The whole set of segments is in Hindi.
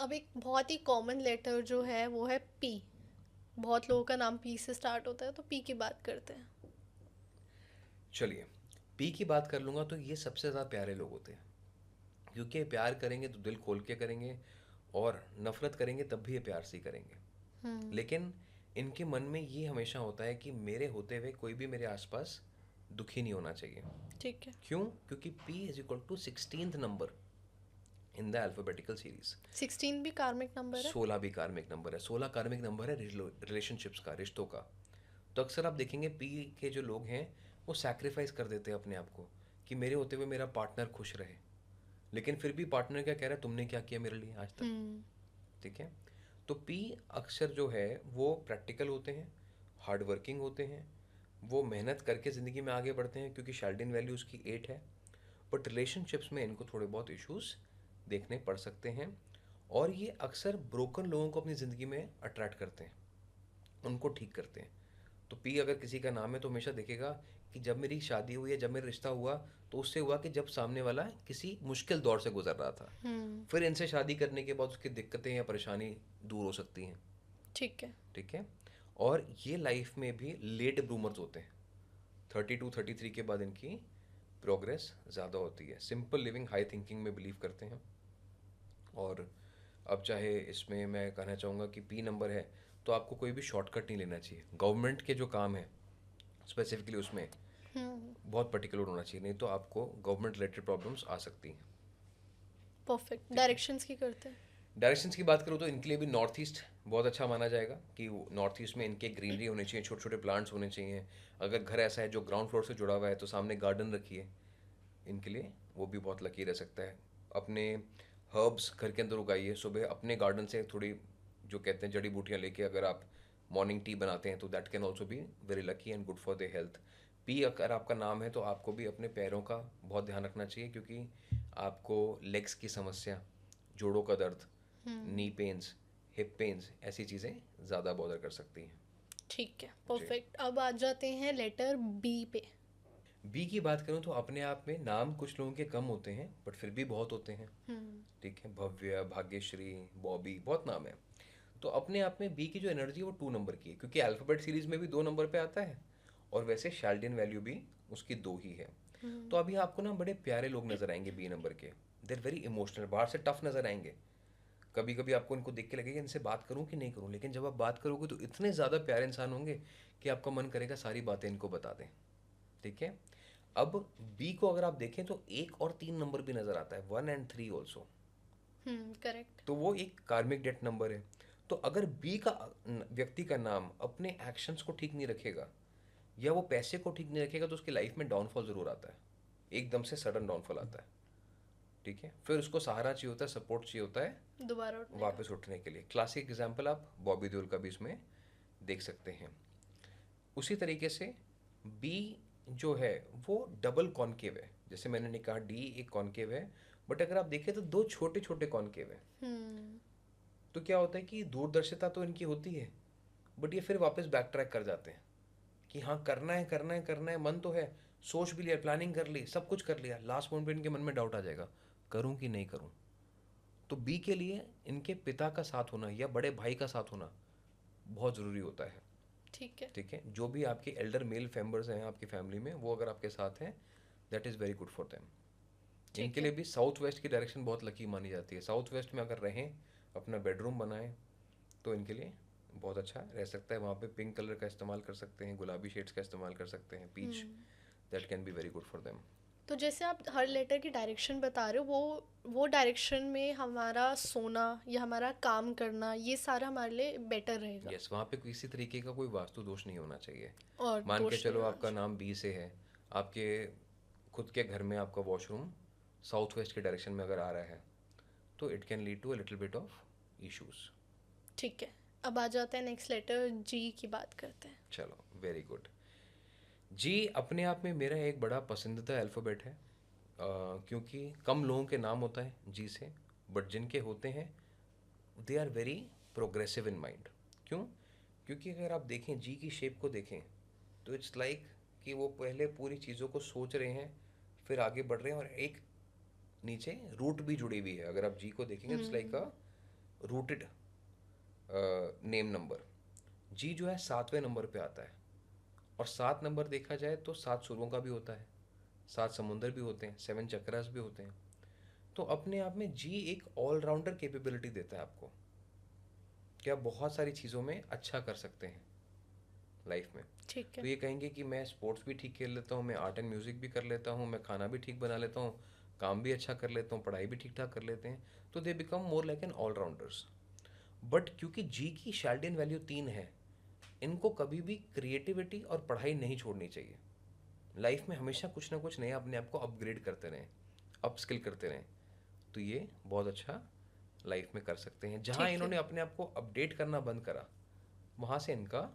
अब एक बहुत ही कॉमन लेटर जो है वो है पी। बहुत लोगों का नाम पी से स्टार्ट होता है, तो पी की बात करते हैं। चलिए, पी की बात कर लूँगा तो ये सबसे ज़्यादा प्यारे लोग होते हैं, क्योंकि ये प्यार करेंगे तो दिल खोल के करेंगे, और नफ़रत करेंगे तब भी ये प्यार से ही करेंगे। हम्म। लेकिन इनके मन में ये हमेशा होता है कि मेरे होते हुए कोई भी मेरे आसपास दुखी नहीं होना चाहिए। ठीक है। क्यों? क्योंकि P is equal to 16th number in the alphabetical series. 16 भी कार्मिक नंबर है। 16 भी कार्मिक नंबर है। 16 कार्मिक नंबर है रिलेशनशिप्स का, रिश्तों का। तो अक्सर आप देखेंगे पी के जो लोग हैं वो सैक्रिफाइस कर देते हैं अपने आप को, कि मेरे होते हुए मेरा पार्टनर खुश रहे। लेकिन फिर भी पार्टनर क्या कह रहा है, तुमने क्या किया मेरे लिए आज तक। हम्म। ठीक है। तो पी अक्सर जो है वो प्रैक्टिकल होते हैं, हार्ड वर्किंग होते हैं, वो मेहनत करके ज़िंदगी में आगे बढ़ते हैं, क्योंकि शार्डिन वैल्यू उसकी 8 है। बट रिलेशनशिप्स में इनको थोड़े बहुत इश्यूज देखने पड़ सकते हैं, और ये अक्सर ब्रोकन लोगों को अपनी ज़िंदगी में अट्रैक्ट करते हैं, उनको ठीक करते हैं। तो पी अगर किसी का नाम है तो हमेशा देखेगा कि जब मेरी शादी हुई है, जब मेरा रिश्ता हुआ, तो उससे हुआ कि जब सामने वाला किसी मुश्किल दौर से गुजर रहा था। हम्म। फिर इनसे शादी करने के बाद उसकी दिक्कतें या परेशानी दूर हो सकती हैं। ठीक है। ठीक है। और ये लाइफ में भी लेट ब्रूमर्स होते हैं। 32 33 के बाद इनकी प्रोग्रेस ज़्यादा होती है। सिंपल लिविंग, हाई थिंकिंग में बिलीव करते हैं। और अब चाहे इसमें मैं कहना चाहूँगा कि पी नंबर है तो आपको कोई भी शॉर्टकट नहीं लेना चाहिए। गवर्नमेंट के जो काम है स्पेसिफिकली उसमें हम्म। बहुत पर्टिकुलर होना चाहिए, नहीं तो आपको गवर्नमेंट रिलेटेड प्रॉब्लम्स आ सकती हैं। परफेक्ट। ठीक है। डायरेक्शंस की करते हैं। डायरेक्शंस की बात करूँ तो इनके लिए भी नॉर्थ ईस्ट बहुत अच्छा माना जाएगा, कि नॉर्थ ईस्ट में इनके ग्रीनरी होनी चाहिए, छोटे छोटे प्लांट्स होने चाहिए। अगर घर ऐसा है जो ग्राउंड फ्लोर से जुड़ा हुआ है तो सामने गार्डन रखिए। इनके लिए वो भी बहुत लकी रह सकता है। अपने हर्ब्स घर के अंदर उगाइए, सुबह अपने गार्डन से थोड़ी जो कहते हैं जड़ी बूटियाँ लेके अगर आप मॉर्निंग टी बनाते हैं तो that can also be very lucky and good for the health. P अगर आपका नाम है तो आपको भी अपने पैरों का बहुत ध्यान रखना चाहिए, क्योंकि आपको लेग्स की समस्या, जोड़ों का दर्द, नी हम्म। पेन्स, हिप पेन्स, ऐसी चीज़ें ज़्यादा बॉदर कर सकती हैं। ठीक है, जी। परफेक्ट। अब आ जाते हैं लेटर बी पे। बी की बात करूँ तो अपने आप में नाम कुछ लोगों के कम होते हैं बट फिर भी बहुत होते हैं। हम्म। ठीक है। भव्य, भाग्यश्री, बॉबी, बहुत नाम है। तो अपने आप में बी की जो एनर्जी है वो 2 नंबर की है, क्योंकि अल्फ़ाबेट सीरीज में भी 2 नंबर पे आता है, और वैसे शाल्डिन वैल्यू भी उसकी 2 ही है। तो हम्म। अभी आपको ना बड़े प्यारे लोग नजर आएंगे बी नंबर के। देर वेरी इमोशनल, बाहर से टफ नजर आएंगे। कभी कभी आपको इनको देख के लगेगा इनसे बात करूं कि नहीं करूं, लेकिन जब आप बात करोगे तो इतने ज़्यादा प्यारे इंसान होंगे कि आपका मन करेगा सारी बातें इनको बता दें। ठीक है। अब बी को अगर आप देखें तो 1 और 3 नंबर भी नजर आता है, 1 and 3 ऑल्सो। करेक्ट। तो वो एक कार्मिक डेट नंबर है। तो अगर बी का व्यक्ति का नाम अपने एक्शंस को ठीक नहीं रखेगा, या वो पैसे को ठीक नहीं रखेगा, तो उसकी लाइफ में डाउनफॉल ज़रूर आता है। एकदम से सडन डाउनफॉल आता है। ठीक है। फिर उसको सहारा चाहिए होता है, सपोर्ट चाहिए होता है दोबारा उठने का। वापस उठने के लिए। क्लासिक एग्जाम्पल आप बॉबी देओल का भी इसमें देख सकते हैं। उसी तरीके से बी जो है वो डबल कॉनकेव है। जैसे मैंने नहीं कहा डी एक कॉनकेव है, बट अगर आप देखें तो दो छोटे छोटे कॉनकेव है। हम्म। तो क्या होता है कि दूरदर्शिता तो इनकी होती है, बट ये फिर वापस बैक ट्रैक कर जाते हैं कि हाँ करना है करना है करना है, मन तो है, सोच भी लिया, प्लानिंग कर ली, सब कुछ कर लिया, लास्ट मोमेंट पे इनके मन में डाउट आ जाएगा, करूँ कि नहीं करूँ। तो बी के लिए इनके पिता का साथ होना या बड़े भाई का साथ होना बहुत ज़रूरी होता है। ठीक है। ठीक है। जो भी आपके एल्डर मेल मेंबर्स हैं आपकी फैमिली में, वो अगर आपके साथ हैं, that is very good for them. इनके ठीक लिए है। भी साउथ वेस्ट की डायरेक्शन बहुत लकी मानी जाती है। साउथ वेस्ट में अगर रहें, अपना बेडरूम बनाएं, तो इनके लिए बहुत अच्छा रह सकता है। वहाँ पे पिंक कलर का इस्तेमाल कर सकते हैं, गुलाबी शेड्स का इस्तेमाल कर सकते हैं, peach, hmm. That can be very good for them. तो जैसे आप हर लेटर की डायरेक्शन बता रहे हो, वो डायरेक्शन में हमारा सोना या हमारा काम करना ये सारा हमारे लिए बेटर रहेगा। यस, वहाँ पे किसी तरीके का कोई वास्तु दोष नहीं होना चाहिए। और मान के दोष नहीं चलो होना आपका चाहिए। नाम बी से है, आपके खुद के घर में आपका वॉशरूम साउथ वेस्ट के डायरेक्शन में अगर आ रहा है, तो it can lead to a little bit of issues. ठीक है। अब आ जाते हैं नेक्स्ट लेटर जी की बात करते हैं। चलो, वेरी गुड। जी अपने आप में मेरा एक बड़ा पसंदीदा अल्फ़ाबेट है, क्योंकि कम लोगों के नाम होता है जी से, बट जिनके होते हैं they are very progressive in mind. क्यों? क्योंकि अगर आप देखें जी की शेप को देखें, तो इट्स लाइक कि वो पहले पूरी चीज़ों को सोच रहे हैं, फिर आगे बढ़ रहे हैं, और एक नीचे रूट भी जुड़ी हुई है। अगर आप जी को देखेंगे तो it's like a rooted name number. G जो है 7वें नंबर पे आता है, और 7 नंबर देखा जाए तो 7 सुरों का भी होता है, 7 समुंदर भी होते हैं, 7 चक्रास भी होते हैं। तो अपने आप में जी एक ऑलराउंडर कैपेबिलिटी देता है आपको, कि आप बहुत सारी चीज़ों में अच्छा कर सकते हैं लाइफ में। ठीक तो है। ये कहेंगे कि मैं स्पोर्ट्स भी ठीक खेल लेता हूँ, मैं आर्ट एंड म्यूज़िक भी कर लेता हूँ, मैं खाना भी ठीक बना लेता हूँ, काम भी अच्छा कर लेता हूँ, पढ़ाई भी ठीक ठाक कर लेते हैं। तो they become more like an allrounders. But क्योंकि जी की शाल्डियन वैल्यू 3 है, इनको कभी भी क्रिएटिविटी और पढ़ाई नहीं छोड़नी चाहिए। लाइफ में हमेशा कुछ ना कुछ नया अपने आप को अपग्रेड करते रहें, अपस्किल करते रहें। तो ये बहुत अच्छा लाइफ में कर सकते हैं। जहाँ ठीक है। इन्होंने अपने आप को अपडेट करना बंद करा, वहाँ से इनका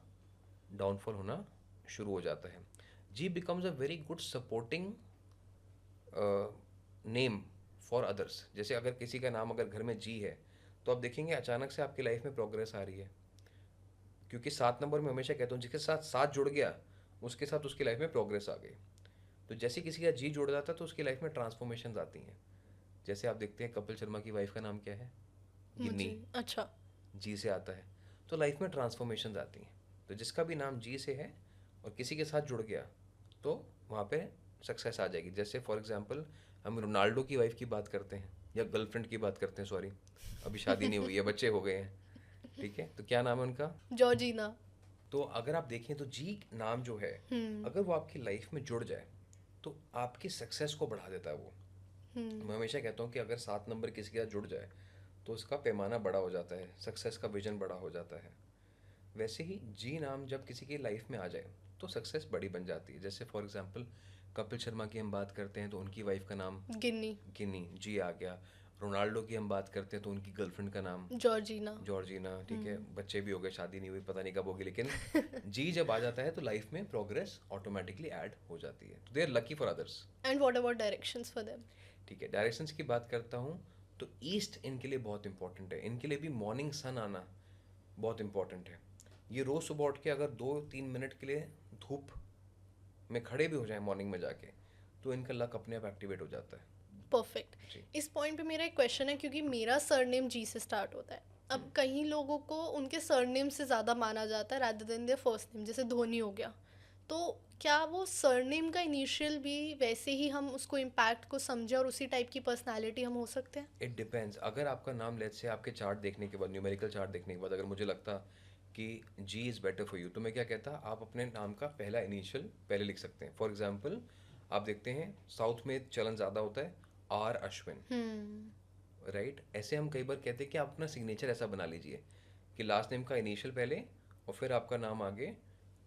डाउनफॉल होना शुरू हो जाता है। G becomes a very good supporting name for others. जैसे अगर किसी का नाम अगर घर में जी है, तो आप देखेंगे अचानक से आपकी लाइफ में प्रोग्रेस आ रही है, क्योंकि 7 नंबर में हमेशा कहता हूँ जिसके साथ 7 जुड़ गया, उसके साथ उसकी लाइफ में प्रोग्रेस आ गई। तो जैसे किसी का जी जुड़ जाता है तो उसकी लाइफ में ट्रांसफॉर्मेशन आती हैं। जैसे आप देखते हैं कपिल शर्मा की वाइफ का नाम क्या है, गिन्नी, मुझे अच्छा। जी से आता है। तो लाइफ में ट्रांसफॉर्मेशन आती हैं। तो जिसका भी नाम जी से है और किसी के साथ जुड़ गया, तो वहाँ पे सक्सेस आ जाएगी। जैसे फॉर एग्जांपल हम रोनाल्डो की वाइफ की बात करते हैं, या गर्लफ्रेंड की बात करते हैं, सॉरी अभी शादी नहीं हुई है, बच्चे हो गए हैं, ठीक है, तो क्या नाम है उनका? जॉर्जिना। तो अगर आप देखें तो जी नाम जो है, हम्म। अगर वो आपकी लाइफ में जुड़ जाए तो आपकी सक्सेस को बढ़ा देता है वो। हम्म। मैं हमेशा कहता हूँ कि अगर 7 नंबर किसी के साथ जुड़ जाए तो उसका पैमाना बड़ा हो जाता है, सक्सेस का विजन बड़ा हो जाता है। वैसे ही जी नाम जब किसी की लाइफ में आ जाए तो सक्सेस बड़ी बन जाती है। जैसे फॉर एग्जांपल कपिल शर्मा की हम बात करते हैं तो उनकी वाइफ का नाम गिन्नी। गिनी, जी आ गया। रोनाल्डो की हम बात करते हैं तो उनकी गर्लफ्रेंड का नाम जॉर्जिना। जॉर्जिना, ठीक है, हम्म। बच्चे भी हो गए, शादी नहीं हुई, पता नहीं कब होगी, लेकिन जी जब आ जाता है तो लाइफ में प्रोग्रेस ऑटोमेटिकली ऐड हो जाती है। तो they are lucky for others. And what about directions for them? ठीक है, डायरेक्शंस की बात करता हूँ तो ईस्ट इनके लिए बहुत इंपॉर्टेंट है। इनके लिए भी मॉर्निंग सन आना बहुत इंपॉर्टेंट है। ये रोज़ सुबह उठ के अगर 2-3 मिनट के लिए धूप में खड़े भी हो जाए मॉर्निंग में जाके, तो इनका लक अपने आप एक्टिवेट हो जाता है। परफेक्ट। जी। इस पॉइंट पे मेरा एक क्वेश्चन है, क्योंकि मेरा सरनेम जी से स्टार्ट होता है। अब कई लोगों को उनके सरनेम से ज़्यादा माना जाता है rather than their first name, जैसे धोनी हो गया। तो क्या वो सरनेम का इनिशियल भी वैसे ही हम उसको इम्पैक्ट को समझे और उसी टाइप की पर्सनालिटी हम हो सकते हैं? It depends. अगर आपका नाम लेट्स से आपके चार्ट देखने के बाद, न्यूमेरिकल चार्ट देखने के बाद अगर मुझे लगता कि जी इज़ बेटर फॉर यू, तो मैं क्या कहता, आप अपने नाम का पहला इनिशियल पहले लिख सकते हैं। फॉर एग्जांपल आप देखते हैं साउथ में चलन ज़्यादा होता है आर अश्विन, हम्म। राइट। ऐसे हम कई बार कहते हैं कि आप अपना सिग्नेचर ऐसा बना लीजिए कि लास्ट नेम का इनिशियल पहले और फिर आपका नाम आगे।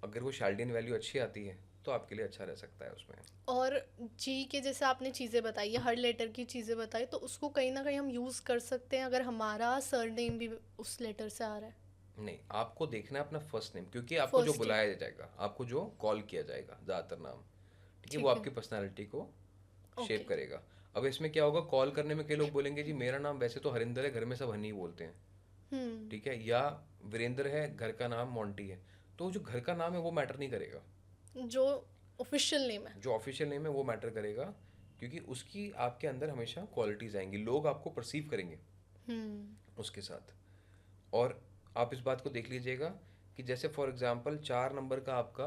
अगर वो शाल्डियन वैल्यू अच्छी आती है तो आपके लिए अच्छा रह सकता है उसमें। और जी के जैसे आपने चीज़ें बताई है, हर लेटर की चीज़ें बताई, तो उसको कहीं ना कहीं हम यूज़ कर सकते हैं अगर हमारा सरनेम भी उस लेटर से आ रहा है? नहीं, आपको देखना है अपना फर्स्ट नेम, क्योंकि आपको जो फर्स्ट नेम। बुलाया जाएगा, आपको जो कॉल किया जाएगा ज़्यादातर नाम, ठीक है, वो ठीक है। आपकी पर्सनालिटी को शेप ओके। करेगा। अब इसमें क्या होगा, कॉल करने में कई लोग बोलेंगे जी मेरा नाम वैसे तो हरिंदर है, घर में सब हनी ही बोलते हैं, हम्म। ठीक है, या वीरेंद्र है, घर का नाम मोंटी है। तो जो घर का नाम है वो मैटर नहीं करेगा, जो ऑफिशियल नेम है। जो ऑफिशियल नेम है वो मैटर करेगा, क्योंकि उसकी आपके अंदर हमेशा क्वालिटीज आएंगी, लोग आपको परसीव करेंगे हम्म। उसके साथ। और आप इस बात को देख लीजिएगा कि जैसे फॉर एग्जांपल 4 नंबर का आपका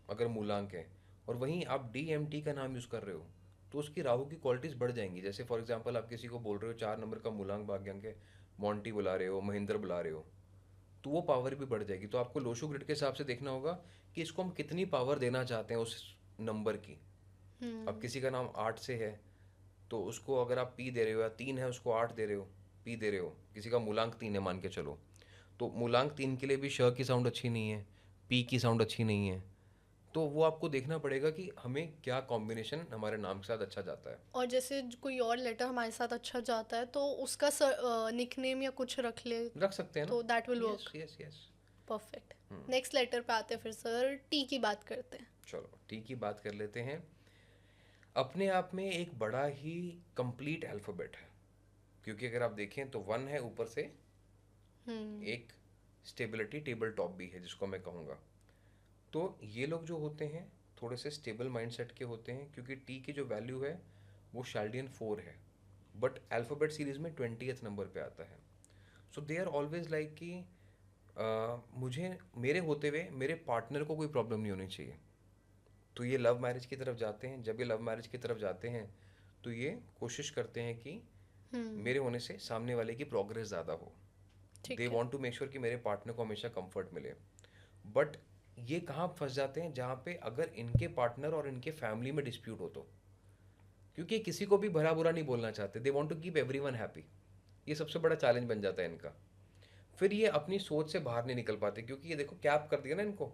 अगर मूलांक है और वहीं आप DMT का नाम यूज़ कर रहे हो, तो उसकी राहु की क्वालिटीज़ बढ़ जाएंगी। जैसे फॉर एग्जांपल आप किसी को बोल रहे हो 4 नंबर का मूलांक भाग्यांक है, मोंटी बुला रहे हो, महेंद्र बुला रहे हो, तो वो पावर भी बढ़ जाएगी। तो आपको लोशो ग्रिड के हिसाब से देखना होगा कि इसको हम कितनी पावर देना चाहते हैं उस नंबर की। अब हम्म। किसी का नाम 8 से है तो उसको अगर आप पी दे रहे हो, या 3 है उसको 8 दे रहे हो, पी दे रहे हो, किसी का मूलांक 3 है मान के चलो, तो मूलांक 3 के लिए भी श की साउंड अच्छी नहीं है, पी की साउंड अच्छी नहीं है। तो वो आपको देखना पड़ेगा कि हमें क्या कॉम्बिनेशन हमारे नाम के साथ अच्छा जाता है। और जैसे कोई और लेटर हमारे साथ अच्छा जाता है तो उसका निकनेम या कुछ रख ले, रख सकते हैं ना। तो that will yes work. Yes yes. Perfect. Next letter पे आते हैं फिर सर, टी की बात करते हैं। चलो टी की बात कर लेते हैं। अपने आप में एक बड़ा ही कंप्लीट अल्फ़ाबेट है, क्योंकि अगर आप देखें तो 1 है, ऊपर से हम्म। एक स्टेबिलिटी टेबल टॉप भी है जिसको मैं कहूँगा। तो ये लोग जो होते हैं थोड़े से स्टेबल माइंडसेट के होते हैं, क्योंकि टी की जो वैल्यू है वो शाल्डियन 4 है, बट अल्फ़ाबेट सीरीज़ में 20th नंबर पे आता है। सो दे आर ऑलवेज लाइक कि मुझे मेरे होते हुए मेरे पार्टनर को कोई प्रॉब्लम नहीं होनी चाहिए। तो ये लव मैरिज की तरफ जाते हैं। जब ये लव मैरिज की तरफ जाते हैं तो ये कोशिश करते हैं कि मेरे होने से सामने वाले की प्रोग्रेस ज़्यादा हो। दे ठीक है। वॉन्ट टू मेक श्योर कि मेरे पार्टनर को हमेशा कंफर्ट मिले। बट ये कहाँ फंस जाते हैं, जहाँ पे अगर इनके पार्टनर और इनके फैमिली में डिस्प्यूट हो तो, क्योंकि किसी को भी भला बुरा नहीं बोलना चाहते, they want to keep everyone happy. ये सबसे बड़ा चैलेंज बन जाता है इनका। फिर ये अपनी सोच से बाहर नहीं निकल पाते, क्योंकि ये देखो कैप कर दिया ना इनको,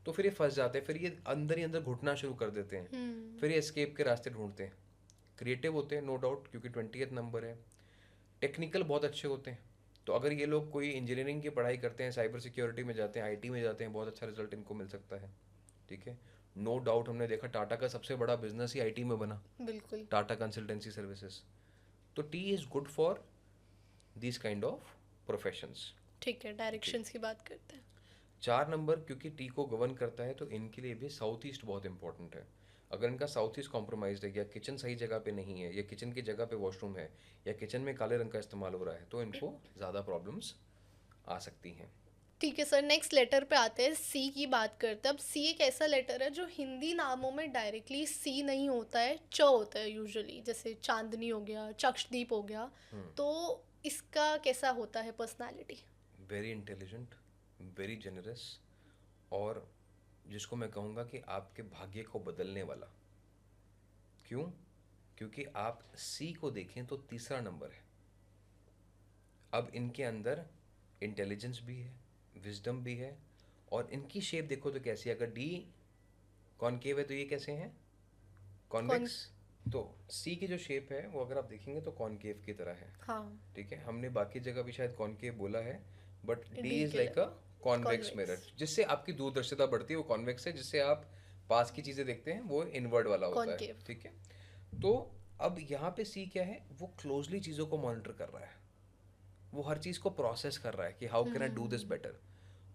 तो फिर ये फंस जाते हैं। फिर ये अंदर ही अंदर घुटना शुरू कर देते हैं। फिर ये एस्केप के रास्ते ढूंढते हैं। क्रिएटिव होते हैं नो डाउट, क्योंकि 20th नंबर है। टेक्निकल बहुत अच्छे होते हैं। तो अगर ये लोग कोई इंजीनियरिंग की पढ़ाई करते हैं, साइबर सिक्योरिटी में जाते हैं, आईटी में जाते हैं, बहुत अच्छा रिजल्ट इनको मिल सकता है। ठीक है, नो डाउट। हमने देखा टाटा का सबसे बड़ा बिजनेस ही आईटी में बना, बिल्कुल। Tata consultancy services. तो T is good for this kind of professions. ठीक है, डायरेक्शंस की बात करते हैं। 4 नंबर क्योंकि टी को गवर्न करता है, तो इनके लिए भी साउथ ईस्ट बहुत इंपॉर्टेंट है। अगर इनका साउथ ईस्ट कॉम्प्रोमाइज है, या किचन सही जगह पे नहीं है, या किचन की जगह पे वॉशरूम है, या किचन में काले रंग का इस्तेमाल हो रहा है, तो इनको ज़्यादा प्रॉब्लम्स आ सकती हैं। ठीक है सर, नेक्स्ट लेटर पे आते हैं, सी की बात करते हैं। अब सी एक ऐसा लेटर है जो हिंदी नामों में डायरेक्टली सी नहीं होता है, च होता है यूजुअली, जैसे चांदनी हो गया, चक्षदीप हो गया। तो इसका कैसा होता है personality? Very intelligent, very generous, और जिसको मैं कहूँगा कि आपके भाग्य को बदलने वाला। क्यों? क्योंकि आप सी को देखें तो तीसरा नंबर है। अब इनके अंदर इंटेलिजेंस भी है, विजडम भी है, और इनकी शेप देखो तो कैसी है। अगर डी कॉनकेव है तो ये कैसे हैं? कौन? कॉन्वेक्स। तो सी की जो शेप है वो अगर आप देखेंगे तो कॉनकेव की तरह है। हाँ। ठीक है, हमने बाकी जगह भी शायद कॉनकेव बोला है, बट डी डी इज के लाइक लिए अ कॉन्वेक्स मिरर, कॉन्वेक्स। जिससे आपकी दूरदर्शिता बढ़ती है। वो कॉन्वेक्स है, जिससे आप पास की चीज़ें देखते हैं, वो इनवर्ड वाला होता है। कॉनकेव। ठीक है, तो अब यहाँ पे सी क्या है, वो क्लोजली चीज़ों को मॉनिटर कर रहा है, वो हर चीज़ को प्रोसेस कर रहा है कि how can I do this better.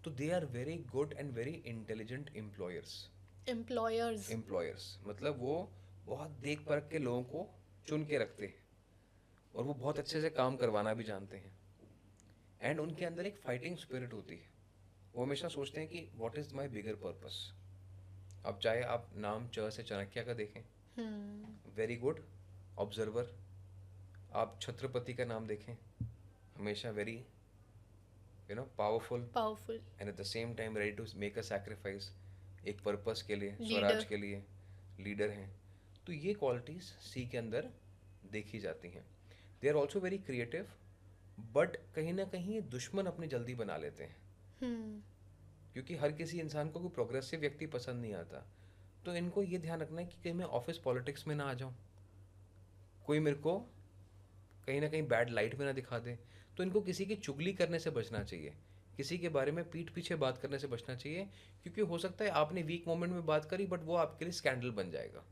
तो they are very good and very intelligent employers. Employers. Employers मतलब वो बहुत देख परख के लोगों को चुन के रखते हैं, और वो बहुत अच्छे से काम करवाना भी जानते हैं। एंड उनके अंदर एक फाइटिंग स्पिरिट होती है। वो हमेशा सोचते हैं कि what is my bigger purpose. अब चाहे आप नाम च से चाणक्य का देखें, वेरी गुड ऑब्जर्वर। आप छत्रपति का नाम देखें, हमेशा very powerful, powerful. And at the same time ready to make a sacrifice, एक पर्पस के लिए, स्वराज लीडर। के लिए लीडर हैं। तो ये क्वालिटीज़ सी के अंदर देखी जाती हैं। They are also very creative, but कहीं ना कहीं ये दुश्मन अपने जल्दी बना लेते हैं, क्योंकि हर किसी इंसान को कोई प्रोग्रेसिव व्यक्ति पसंद नहीं आता। तो इनको ये ध्यान रखना है कि कहीं मैं ऑफिस पॉलिटिक्स में ना आ जाऊँ, कोई मेरे को कहीं ना कहीं बैड लाइट में ना दिखा दे। तो इनको किसी की चुगली करने से बचना चाहिए, किसी के बारे में पीठ पीछे बात करने से बचना चाहिए, क्योंकि हो सकता है आपने वीक मोमेंट में बात करी, बट वो आपके लिए स्कैंडल बन जाएगा।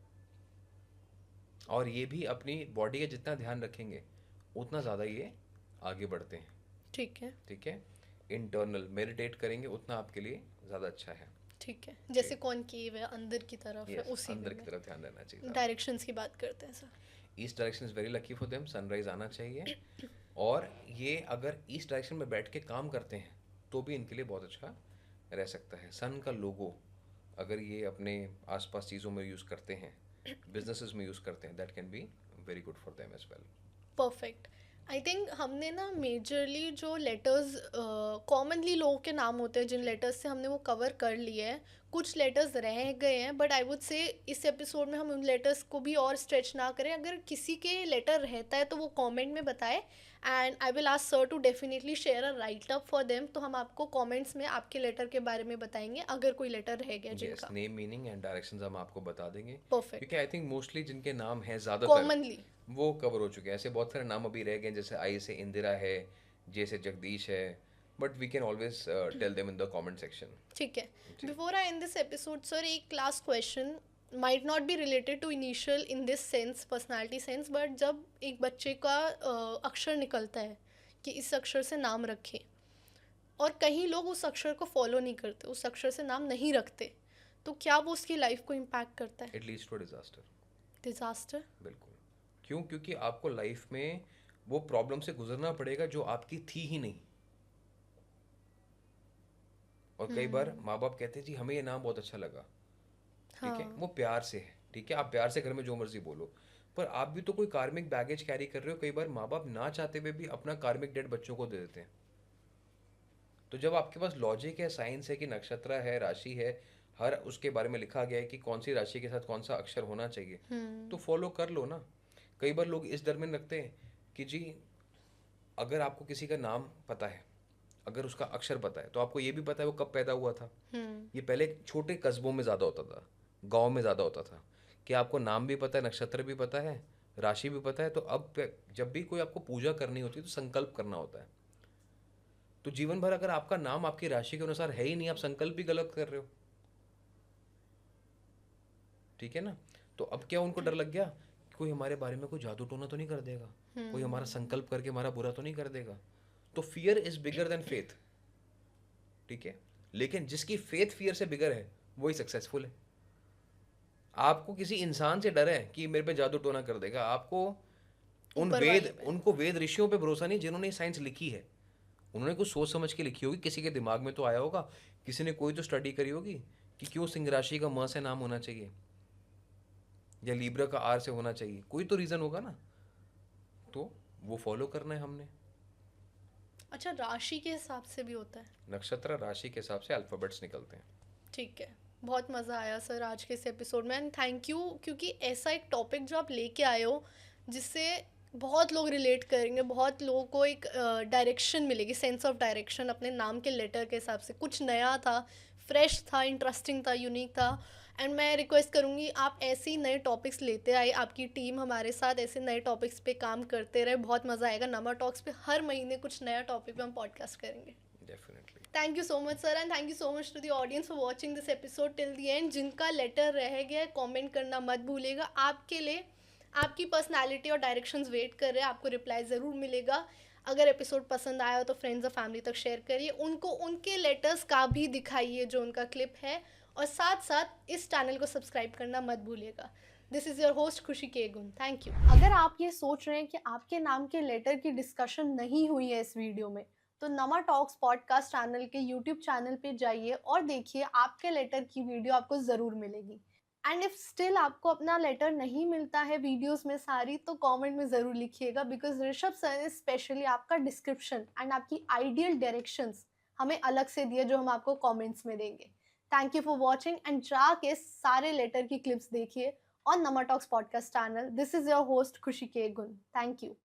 और ये भी अपनी बॉडी का जितना ध्यान रखेंगे उतना ज़्यादा ये आगे बढ़ते हैं। ठीक है। ठीक है, इंटरनल मेडिटेट करेंगे उतना आपके लिए ज़्यादा अच्छा है। ठीक है, जैसे कॉनकेव है, अंदर की तरफ है, यस, उसी अंदर में की तरफ ध्यान देना चाहिए। डायरेक्शंस की बात करते हैं sir. East direction is very lucky for them, sunrise आना चाहिए। और ये अगर ईस्ट डायरेक्शन में बैठ के काम करते हैं तो भी इनके लिए बहुत अच्छा रह सकता है। सन का लोगो अगर ये अपने आसपास चीज़ों में यूज़ करते हैं, बिजनेसेस में यूज़ करते हैं, that can be very good for them as well. Perfect. I think हमने ना मेजरली जो लेटर्स कॉमनली लोगों के नाम होते हैं, जिन लेटर्स से हमने वो कवर कर लिए हैं। कुछ लेटर्स रह गए हैं, बट आई वुड से इस एपिसोड में हम उन लेटर्स को भी और स्ट्रेच ना करें। अगर किसी के लेटर रहता है तो वो कमेंट में बताए, and I will ask sir to definitely share a write up for them. तो हम आपको कमेंट्स में आपके लेटर के बारे में बताएंगे अगर कोई लेटर रह गया यस, जिनका। नेम, मीनिंग एंड डायरेक्शंस हम आपको बता देंगे, परफेक्ट। क्योंकि आई थिंक मोस्टली जिनके नाम हैं ज़्यादातर कॉमनली। वो कवर हो चुके हैं। ऐसे बहुत सारे नाम अभी रह गए हैं, जैसे आई से इंदिरा है, जे से जगदीश है, but we can always tell them in the comment section. ठीक है। Before I end this episode sir, एक last question might not be related to initial in this sense, personality sense, but जब एक बच्चे का अक्षर निकलता है कि इस अक्षर से नाम रखें, और कहीं लोग उस अक्षर को फॉलो नहीं करते, उस अक्षर से नाम नहीं रखते, तो क्या वो उसकी लाइफ को इम्पैक्ट करता है? It leads to disaster. Disaster. बिल्कुल। क्यों? क्योंकि आपको लाइफ में वो प्रॉब्लम से गुजरना पड़ेगा जो आपकी थी ही नहीं। और कई बार हम्म। माँ बाप कहते हैं जी हमें ये नाम बहुत अच्छा लगा, ठीक है, हाँ। वो प्यार से है, ठीक है, आप प्यार से घर में जो मर्जी बोलो, पर आप भी तो कोई कार्मिक बैगेज कैरी कर रहे हो। कई बार माँ बाप ना चाहते हुए भी अपना कार्मिक डेट बच्चों को दे देते हैं। तो जब आपके पास लॉजिक है, साइंस है कि नक्षत्र है, राशि है, हर उसके बारे में लिखा गया है कि कौन सी राशि के साथ कौन सा अक्षर होना चाहिए, तो हम्म। फॉलो कर लो ना। कई बार लोग इस डर में रखते हैं कि जी अगर आपको किसी का नाम पता है, अगर उसका अक्षर पता है, तो आपको ये भी पता है वो कब पैदा हुआ था। हम्म। ये पहले छोटे कस्बों में ज़्यादा होता था, गांव में ज़्यादा होता था कि आपको नाम भी पता है, नक्षत्र भी पता है, राशि भी पता है। तो अब जब भी कोई आपको पूजा करनी होती है तो संकल्प करना होता है। तो जीवन भर अगर आपका नाम आपकी राशि के अनुसार है ही नहीं, आप संकल्प भी गलत कर रहे हो, ठीक है ना। तो अब क्या उनको डर लग गया कि कोई हमारे बारे में कोई जादू टोना तो नहीं कर देगा, कोई हमारा हम्म। संकल्प करके हमारा बुरा तो नहीं कर देगा। तो fear is bigger than faith, ठीक है। लेकिन जिसकी फेथ फियर से बिगर है वही सक्सेसफुल है। आपको किसी इंसान से डर है कि मेरे पे जादू टोना कर देगा, आपको ऊपर वाले पे। उनको वेद ऋषियों पे भरोसा नहीं जिन्होंने ये साइंस लिखी है। उन्होंने कुछ सोच समझ के लिखी होगी, किसी के दिमाग में तो आया होगा, किसी ने कोई तो स्टडी करी होगी कि क्यों सिंह राशि का म से नाम होना चाहिए या लीब्रा का आर से होना चाहिए, कोई तो रीज़न होगा ना। तो वो फॉलो करना है हमने। अच्छा, राशि के हिसाब से भी होता है? नक्षत्र राशि के हिसाब से अल्फ़ाबेट्स निकलते हैं। ठीक है। बहुत मज़ा आया सर आज के इस एपिसोड में, एंड थैंक यू, क्योंकि ऐसा एक टॉपिक जो आप लेके आए हो जिससे बहुत लोग रिलेट करेंगे, बहुत लोगों को एक डायरेक्शन मिलेगी, सेंस ऑफ डायरेक्शन अपने नाम के लेटर के हिसाब से। कुछ नया था, फ्रेश था, इंटरेस्टिंग था, यूनिक था। एंड मैं रिक्वेस्ट करूँगी आप ऐसे ही नए टॉपिक्स लेते आए, आपकी टीम हमारे साथ ऐसे नए टॉपिक्स पे काम करते रहे। बहुत मज़ा आएगा। नमा टॉक्स पे हर महीने कुछ नया टॉपिक पे हम पॉडकास्ट करेंगे। Definitely. Thank you so much sir, and thank you so much to the audience for watching this episode till the end. जिनका लेटर रह गया है कमेंट करना मत भूलिएगा। आपके लिए आपकी पर्सनालिटी और डायरेक्शंस वेट कर रहे हैं, आपको रिप्लाई ज़रूर मिलेगा। अगर एपिसोड पसंद आया हो तो फ्रेंड्स और फैमिली तक शेयर करिए, उनको उनके लेटर्स का भी दिखाइए जो उनका क्लिप है, और साथ साथ इस चैनल को सब्सक्राइब करना मत भूलिएगा। दिस इज़ योर होस्ट खुशी के गुण। Thank you. अगर आप ये सोच रहे हैं कि आपके नाम के लेटर की डिस्कशन नहीं हुई है इस वीडियो में, तो नमा टॉक्स पॉडकास्ट चैनल के यूट्यूब चैनल पे जाइए और देखिए, आपके लेटर की वीडियो आपको ज़रूर मिलेगी। एंड इफ स्टिल आपको अपना लेटर नहीं मिलता है वीडियोस में सारी, तो कमेंट में ज़रूर लिखिएगा, बिकॉज ऋषभ सर ने स्पेशली आपका डिस्क्रिप्शन एंड आपकी आइडियल डायरेक्शंस हमें अलग से दिए, जो हम आपको कमेंट्स में देंगे। Thank you for watching, and जाके सारे लेटर की क्लिप्स देखिए ऑन नमा talks podcast channel. This is your host खुशी के गुण। Thank you.